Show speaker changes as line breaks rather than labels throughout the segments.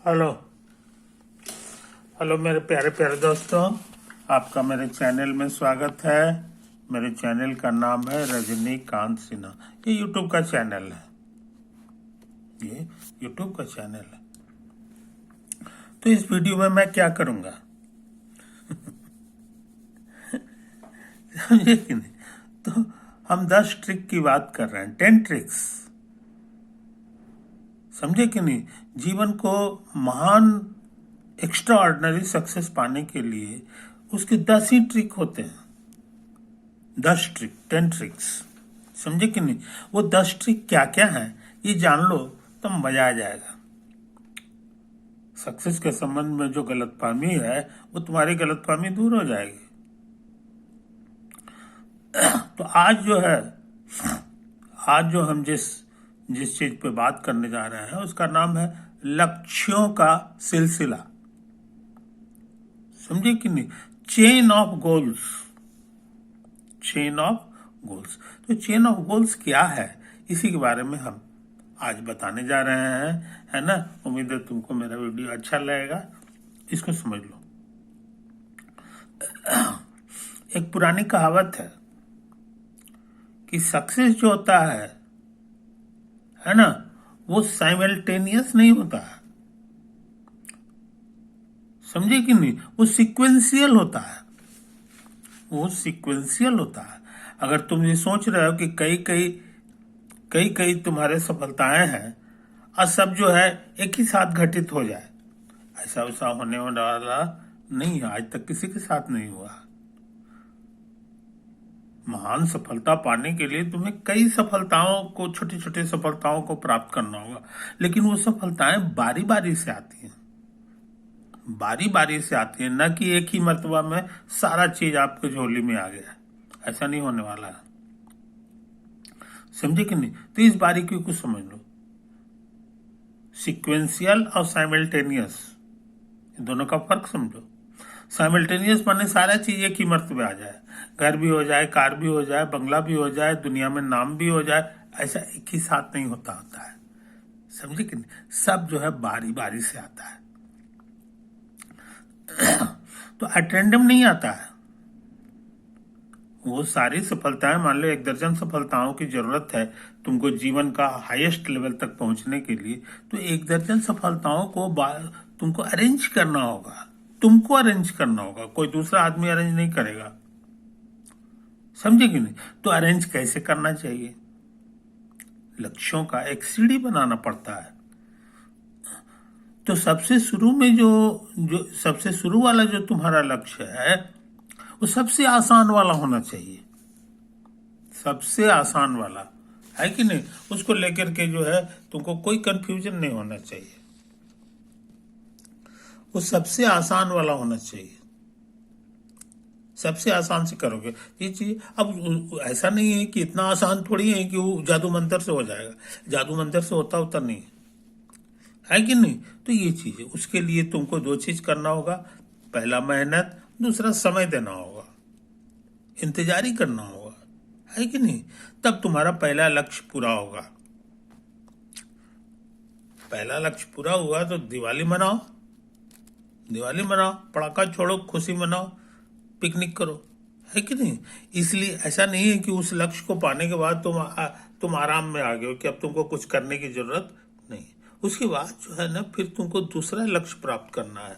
Hello hello मेरे प्यारे प्यारे दोस्तों, आपका मेरे चैनल में स्वागत है। मेरे चैनल का नाम है रजनीकांत सिन्हा। ये यूट्यूब का चैनल है। ये यूट्यूब का चैनल है। तो इस वीडियो में मैं क्या करूंगा समझे कि नहीं? तो हम 10 ट्रिक की बात कर रहे हैं, 10 ट्रिक्स। समझे कि नहीं? जीवन को महान एक्स्ट्रा ऑर्डिनरी सक्सेस पाने के लिए उसके 10 ही ट्रिक होते हैं। 10 ट्रिक, 10 ट्रिक्स। समझे कि नहीं? वो 10 ट्रिक क्या क्या है ये जान लो तो मजा आ जाएगा। सक्सेस के संबंध में जो गलतफहमी है वो तुम्हारी गलतफहमी दूर हो जाएगी। तो आज जो हम जिस जिस चीज पे बात करने जा रहे हैं उसका नाम है लक्ष्यों का सिलसिला। समझे कि नहीं? Chain of goals. Chain of goals. तो चेन ऑफ गोल्स क्या है, इसी के बारे में हम आज बताने जा रहे हैं, है ना? उम्मीद है तुमको मेरा वीडियो अच्छा लगेगा। इसको समझ लो। एक पुरानी कहावत है कि सक्सेस जो होता है ना, वो साइमल्टेनियस नहीं होता है। समझे कि नहीं? वो सीक्वेंशियल होता है। वो सीक्वेंशियल होता है। अगर तुम ये सोच रहे हो कि कई कई तुम्हारे सफलताएं हैं और सब जो है एक ही साथ घटित हो जाए, ऐसा वैसा होने वाला नहीं है। आज तक किसी के साथ नहीं हुआ। महान सफलता पाने के लिए तुम्हें कई सफलताओं को, छोटी छोटी सफलताओं को प्राप्त करना होगा, लेकिन वो सफलताएं बारी बारी से आती हैं। बारी बारी से आती है, न कि एक ही मर्तबा में सारा चीज आपके झोली में आ गया। ऐसा नहीं होने वाला है। समझे कि नहीं? तो इस बारीकी को समझ लो। सीक्वेंशियल और साइमल्टेनियस, दोनों का फर्क समझो। साइमल्टेनियस माने सारा चीज एक ही मर्तबे आ जाए। घर भी हो जाए, कार भी हो जाए, बंगला भी हो जाए, दुनिया में नाम भी हो जाए। ऐसा एक ही साथ नहीं होता है। समझे कि नहीं? सब जो है बारी बारी से आता है। तो अटेंडम नहीं आता है। वो सारी सफलताएं, मान लो 1 दर्जन सफलताओं की जरूरत है तुमको जीवन का हाईएस्ट लेवल तक पहुंचने के लिए, तो 1 दर्जन सफलताओं को तुमको अरेंज करना होगा। तुमको अरेंज करना होगा, कोई दूसरा आदमी अरेंज नहीं करेगा। समझे कि नहीं? तो अरेंज कैसे करना चाहिए? लक्ष्यों का एक सीढ़ी बनाना पड़ता है। तो सबसे शुरू में जो जो सबसे शुरू वाला जो तुम्हारा लक्ष्य है वो सबसे आसान वाला होना चाहिए। सबसे आसान वाला है कि नहीं? उसको लेकर के जो है तुमको कोई कंफ्यूजन नहीं होना चाहिए। वो सबसे आसान वाला होना चाहिए। सबसे आसान से करोगे ये चीज। अब ऐसा नहीं है कि इतना आसान थोड़ी है कि वो जादू मंत्र से हो जाएगा। जादू मंत्र से होता नहीं है कि नहीं? तो ये चीज है। उसके लिए तुमको 2 चीज करना होगा। पहला मेहनत, दूसरा समय देना होगा, इंतजारी करना होगा, है कि नहीं? तब तुम्हारा पहला लक्ष्य पूरा होगा। पहला लक्ष्य पूरा हुआ तो दिवाली मनाओ। दिवाली मनाओ, पटाखा छोड़ो, खुशी मनाओ, पिकनिक करो, है कि नहीं? इसलिए ऐसा नहीं है कि उस लक्ष्य को पाने के बाद तुम आराम में आ गए हो कि अब तुमको कुछ करने की जरूरत नहीं। उसके बाद जो है ना, फिर तुमको दूसरा लक्ष्य प्राप्त करना है,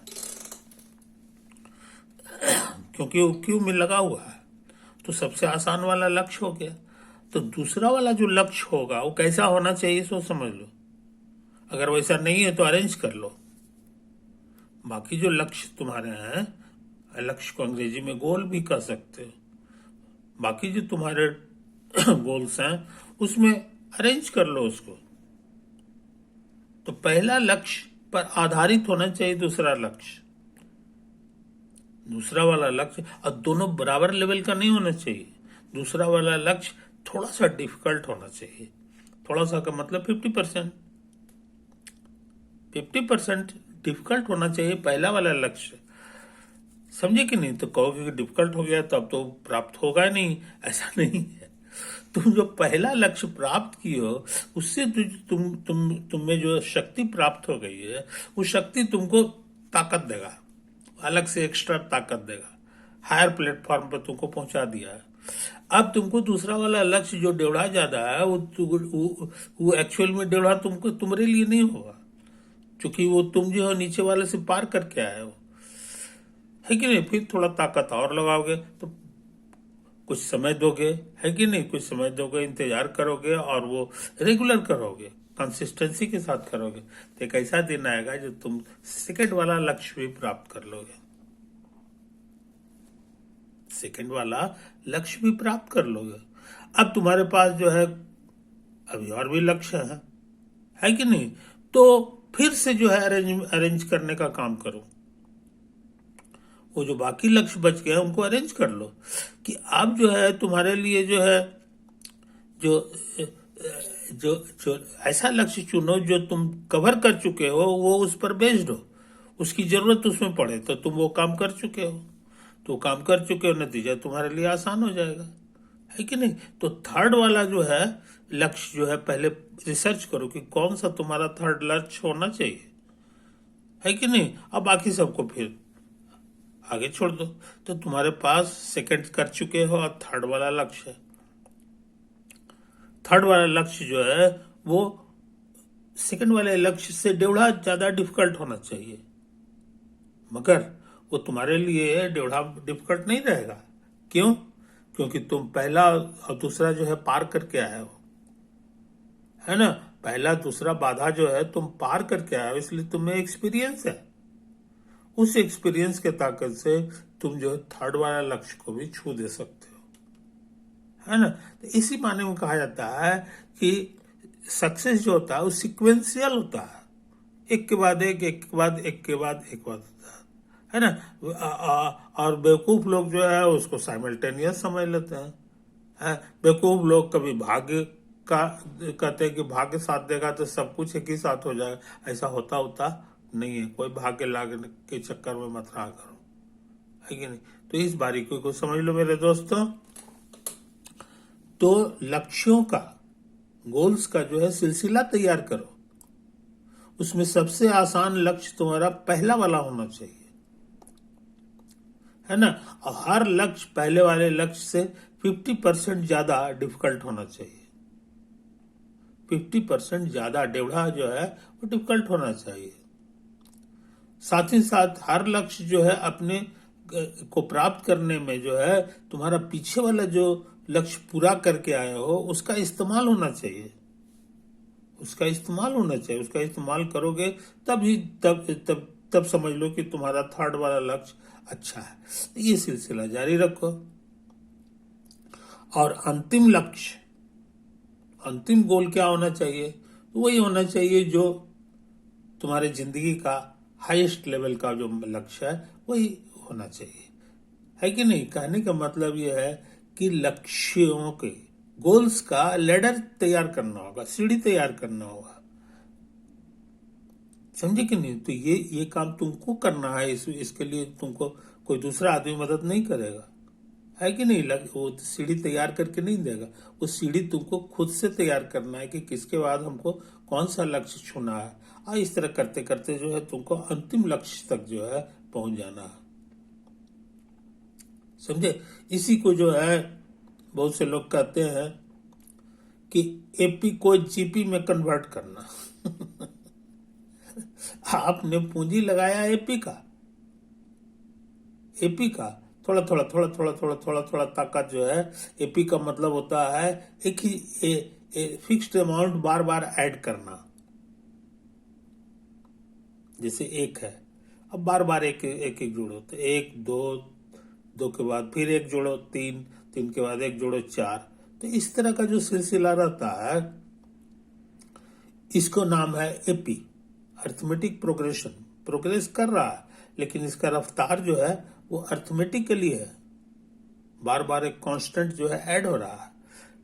क्योंकि वो क्यों में लगा हुआ है। तो सबसे आसान वाला लक्ष्य हो गया। तो दूसरा वाला जो लक्ष्य होगा वो कैसा होना चाहिए सो समझ लो। अगर वैसा नहीं है तो अरेंज कर लो। बाकी जो लक्ष्य तुम्हारे हैं, लक्ष्य को अंग्रेजी में गोल भी कह सकते हो, बाकी जो तुम्हारे गोल्स हैं उसमें अरेंज कर लो उसको। तो पहला लक्ष्य पर आधारित होना चाहिए दूसरा लक्ष्य। दूसरा वाला लक्ष्य, और दोनों बराबर लेवल का नहीं होना चाहिए। दूसरा वाला लक्ष्य थोड़ा सा डिफिकल्ट होना चाहिए। थोड़ा सा का मतलब 50%। 50% डिफिकल्ट होना चाहिए पहला वाला लक्ष्य। समझे कि नहीं? तो कहोगे कि डिफिकल्ट हो गया तो अब तो प्राप्त होगा नहीं, ऐसा नहीं है। तुम जो पहला लक्ष्य प्राप्त किए हो उससे तुम में जो शक्ति प्राप्त हो गई है, वो शक्ति तुमको ताकत देगा, अलग से एक्स्ट्रा ताकत देगा, हायर प्लेटफॉर्म पर तुमको पहुंचा दिया है। अब तुमको दूसरा वाला लक्ष्य जो डेढ़ा ज्यादा है वो एक्चुअल में डेढ़ा तुमको तुम्हारे लिए नहीं होगा, क्योंकि वो तुम जो है नीचे वाले से पार करके आए हो, है कि नहीं। फिर थोड़ा ताकत और लगाओगे तो कुछ समय दोगे, है कि नहीं, कुछ समय दोगे, इंतजार करोगे और वो रेगुलर करोगे, कंसिस्टेंसी के साथ करोगे, तो एक ऐसा दिन आएगा जो तुम सेकंड वाला लक्ष्य भी प्राप्त कर लोगे, सेकंड वाला लक्ष्य भी प्राप्त कर लोगे। अब तुम्हारे पास जो है अभी और भी लक्ष्य है कि नहीं, तो फिर से जो है अरेंज करने का काम करो। वो जो बाकी लक्ष्य बच गए उनको अरेंज कर लो कि अब जो है तुम्हारे लिए जो है जो जो जो ऐसा लक्ष्य चुनो जो तुम कवर कर चुके हो, वो उस पर बेस्ड हो, उसकी जरूरत उसमें पड़े तो तुम वो काम कर चुके हो, तो काम कर चुके हो, नतीजा तुम्हारे लिए आसान हो जाएगा, है कि नहीं। तो थर्ड वाला जो है लक्ष्य जो है पहले रिसर्च करो कि कौन सा तुम्हारा थर्ड लक्ष्य होना चाहिए, है कि नहीं। अब बाकी सबको फिर आगे छोड़ दो। तो तुम्हारे पास सेकंड कर चुके हो और थर्ड वाला लक्ष्य है। थर्ड वाला लक्ष्य जो है वो सेकंड वाले लक्ष्य से डेढ़ा ज्यादा डिफिकल्ट होना चाहिए, मगर वो तुम्हारे लिए डेढ़ा डिफिकल्ट नहीं रहेगा। क्यों? क्योंकि तुम पहला और दूसरा जो है पार करके आए हो, है ना। पहला दूसरा बाधा जो है तुम पार करके आए हो, इसलिए तुम्हें एक्सपीरियंस है। उस एक्सपीरियंस के ताकत से तुम जो है थर्ड वाला लक्ष्य को भी छू दे सकते हो, है ना। तो इसी माने में कहा जाता है कि सक्सेस जो होता है वो सिक्वेंशियल होता है, एक के बाद एक के बाद एक के बाद एक बाद होता है ना। और बेवकूफ लोग जो है उसको साइमल्टेनियस समझ लेते हैं। बेवकूफ लोग कभी भाग्य का कहते हैं कि भाग्य साथ देगा तो सब कुछ एक ही साथ हो जाएगा, ऐसा होता नहीं है। कोई भाग्य लागने के चक्कर में मत रहा करो, है कि नहीं। तो इस बारीकी को समझ लो मेरे दोस्तों। तो लक्ष्यों का, गोल्स का जो है सिलसिला तैयार करो, उसमें सबसे आसान लक्ष्य तुम्हारा पहला वाला होना चाहिए, है ना। और हर लक्ष्य पहले वाले लक्ष्य से 50% ज्यादा डिफिकल्ट होना चाहिए, 50% ज्यादा डेढ़ा जो है वो डिफिकल्ट होना चाहिए। साथ ही साथ हर लक्ष्य जो है अपने को प्राप्त करने में जो है तुम्हारा पीछे वाला जो लक्ष्य पूरा करके आए हो उसका इस्तेमाल होना चाहिए, उसका इस्तेमाल होना चाहिए। उसका इस्तेमाल करोगे तभी तब समझ लो कि तुम्हारा थर्ड वाला लक्ष्य अच्छा है। ये सिलसिला जारी रखो। और अंतिम लक्ष्य, अंतिम गोल क्या होना चाहिए? वही होना चाहिए जो तुम्हारे जिंदगी का हाईएस्ट लेवल का जो लक्ष्य है वही होना चाहिए, है कि नहीं। कहने का मतलब यह है कि लक्ष्यों के, गोल्स का लेडर तैयार करना होगा, सीढ़ी तैयार करना होगा, समझे कि नहीं। तो ये काम तुमको करना है, इसके लिए तुमको कोई दूसरा आदमी मदद नहीं करेगा, है कि नहीं। वो सीढ़ी तैयार करके नहीं देगा, वो सीढ़ी तुमको खुद से तैयार करना है कि किसके बाद हमको कौन सा लक्ष्य छूना है, और इस तरह करते करते जो है तुमको अंतिम लक्ष्य तक जो है पहुंच जाना है, समझे। इसी को जो है बहुत से लोग कहते हैं कि एपी को जीपी में कन्वर्ट करना। आपने पूंजी लगाया एपी का थोड़ा थोड़ा थोड़ा थोड़ा थोड़ा थोड़ा थोड़ा ताकत जो है, एपी का मतलब होता है एक ही फिक्स्ड अमाउंट बार बार ऐड करना। जैसे एक है, अब बार बार एक जोड़ो, तो एक दो के बाद फिर एक जोड़ो, तीन के बाद एक जोड़ो, 4। तो इस तरह का जो सिलसिला रहता है इसको नाम है एपी, अर्थमेटिक प्रोग्रेशन। प्रोग्रेस कर रहा है लेकिन इसका रफ्तार जो है वो अर्थमेटिकली है, बार बार एक कांस्टेंट जो है ऐड हो रहा है।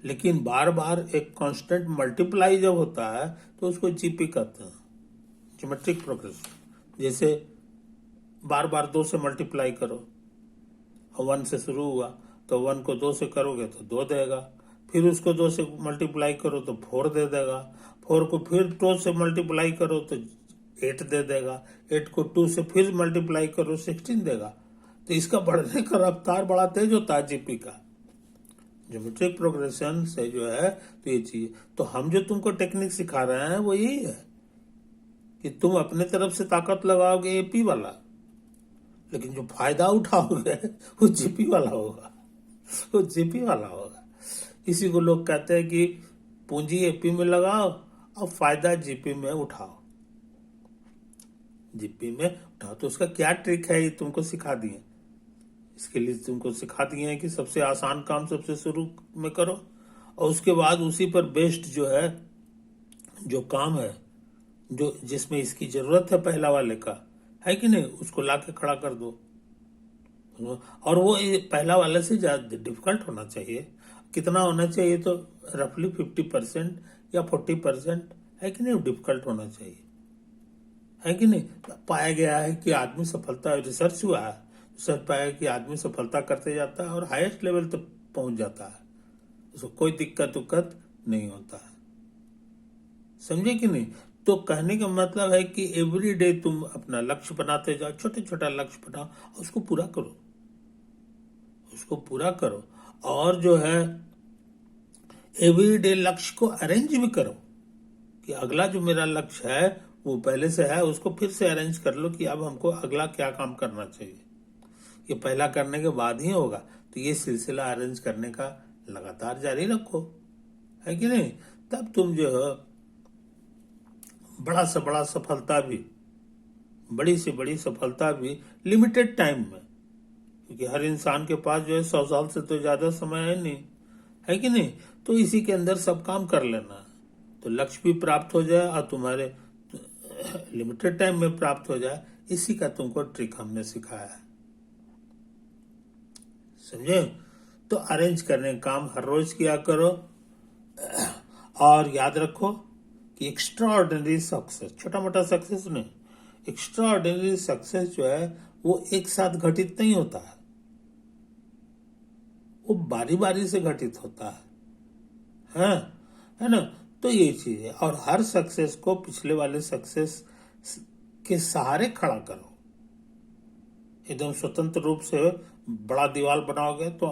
लेकिन बार बार एक कांस्टेंट मल्टीप्लाई जब होता है तो उसको जीपी कहते हैं, ज्योमेट्रिक प्रोग्रेशन। जैसे बार बार 2 से मल्टीप्लाई करो, 1 से शुरू हुआ तो 1 को 2 से करोगे तो 2 देगा, फिर उसको 2 से मल्टीप्लाई करो तो 4 दे देगा, 4 को फिर 2 से मल्टीप्लाई करो तो 8 दे देगा, 8 को 2 से फिर मल्टीप्लाई करो 16 देगा। तो इसका बढ़ने का रफ्तार बड़ा तेज होता है जीपी का, ज्योमेट्रिक प्रोग्रेशन से जो है। तो ये चीज, तो हम जो तुमको टेक्निक सिखा रहे हैं वो यही है कि तुम अपने तरफ से ताकत लगाओगे एपी वाला, लेकिन जो फायदा उठाओगे वो जीपी वाला होगा, वो जीपी वाला होगा। इसी को लोग कहते हैं कि पूंजी एपी में लगाओ और फायदा जीपी में उठाओ, जीपी में उठाओ। तो उसका क्या ट्रिक है ये तुमको सिखा दिए। इसके लिए तुमको सिखा दिए हैं कि सबसे आसान काम सबसे शुरू में करो, और उसके बाद उसी पर बेस्ड जो है, जो काम है, जो जिसमें इसकी जरूरत है पहला वाले का, है कि नहीं, उसको लाके खड़ा कर दो। और वो पहला वाले से ज्यादा डिफिकल्ट होना चाहिए। कितना होना चाहिए? तो रफली 50% या 40%, है कि नहीं, डिफिकल्ट होना चाहिए, है कि नहीं। पाया गया है कि आदमी सफलता, रिसर्च हुआ है, रिसर्च पाया कि आदमी सफलता करते जाता है और हाईएस्ट लेवल तक पहुंच जाता है, उसको कोई दिक्कत उक्कत नहीं होता है। समझे कि नहीं। तो कहने का मतलब है कि एवरी डे तुम अपना लक्ष्य बनाते जाओ, छोटे छोटा लक्ष्य बनाओ, उसको पूरा करो, उसको पूरा करो। और जो है एवरी डे लक्ष्य को अरेंज भी करो कि अगला जो मेरा लक्ष्य है वो पहले से है, उसको फिर से अरेंज कर लो कि अब हमको अगला क्या काम करना चाहिए। ये पहला करने के बाद ही होगा। तो ये सिलसिला अरेंज करने का लगातार जारी रखो, है कि नहीं। तब तुम जो है बड़ा से बड़ा सफलता भी, बड़ी से बड़ी सफलता भी लिमिटेड टाइम में, क्योंकि हर इंसान के पास जो है 100 साल से तो ज्यादा समय है नहीं, है कि नहीं। तो इसी के अंदर सब काम कर लेना, तो लक्ष्य भी प्राप्त हो जाए और तुम्हारे लिमिटेड टाइम में प्राप्त हो जाए। इसी का तुमको ट्रिक हमने सिखाया है, समझे। तो अरेंज करने का काम हर रोज किया करो, और याद रखो कि एक्स्ट्राऑर्डिनरी सक्सेस, छोटा मोटा सक्सेस नहीं, एक्स्ट्राऑर्डिनरी सक्सेस जो है वो एक साथ घटित नहीं होता है, वो बारी बारी से घटित होता है ना। तो ये चीज है। और हर सक्सेस को पिछले वाले सक्सेस के सहारे खड़ा करो। एकदम स्वतंत्र रूप से बड़ा दीवार बनाओगे तो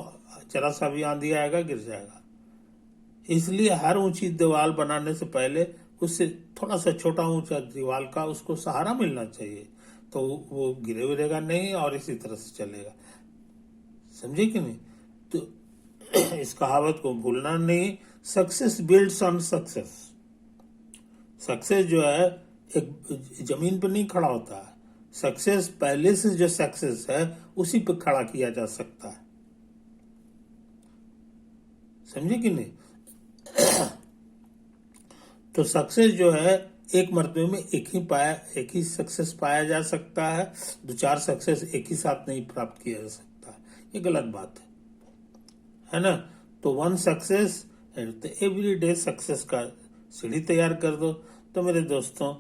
जरा सा भी आंधी आएगा गिर जाएगा। इसलिए हर ऊंची दीवार बनाने से पहले उससे थोड़ा सा छोटा ऊंचा दीवार का उसको सहारा मिलना चाहिए, तो वो गिरे विरेगा नहीं और इसी तरह से चलेगा, समझे कि नहीं। तो इस कहावत को भूलना नहीं, success builds on success. Success जो है एक जमीन पर नहीं खड़ा होता है, सक्सेस पहले से जो सक्सेस है उसी पर खड़ा किया जा सकता है, समझे कि नहीं। तो सक्सेस जो है एक मर्तबे में एक ही सक्सेस पाया जा सकता है, 2-4 सक्सेस एक ही साथ नहीं प्राप्त किया जा सकता, ये गलत बात है ना। तो 1 success and every day success का सीढ़ी तैयार कर दो। तो मेरे दोस्तों,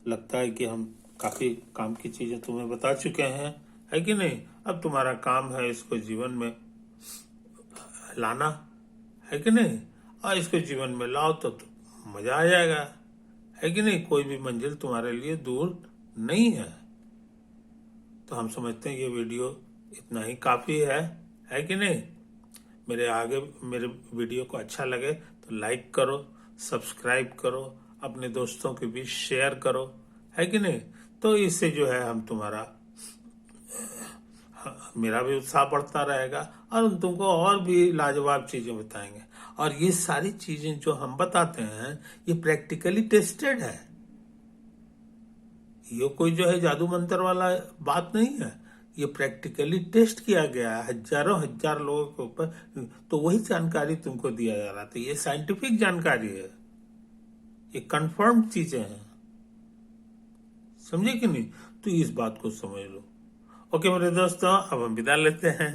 लगता है कि हम काफी काम की चीजें तुम्हें बता चुके हैं, है कि नहीं। अब तुम्हारा काम है इसको जीवन में लाना, है कि नहीं। और इसको जीवन में लाओ तो मजा आ जाएगा, है कि नहीं। कोई भी मंजिल तुम्हारे लिए दूर नहीं है। तो हम समझते हैं ये वीडियो इतना ही काफी है कि नहीं। मेरे वीडियो को अच्छा लगे तो लाइक करो, सब्सक्राइब करो, अपने दोस्तों के बीच शेयर करो, है कि नहीं। तो इससे जो है हम मेरा भी उत्साह बढ़ता रहेगा और हम तुमको और भी लाजवाब चीजें बताएंगे। और ये सारी चीजें जो हम बताते हैं ये प्रैक्टिकली टेस्टेड है, ये कोई जो है जादू मंत्र वाला बात नहीं है, ये प्रैक्टिकली टेस्ट किया गया है हजारों हजार लोगों के ऊपर। तो वही जानकारी तुमको दिया जा रहा था, ये साइंटिफिक जानकारी है, ये कंफर्म चीजें हैं, समझे कि नहीं। तो इस बात को समझ लो। ओके मेरे दोस्तों, अब हम विदा लेते हैं।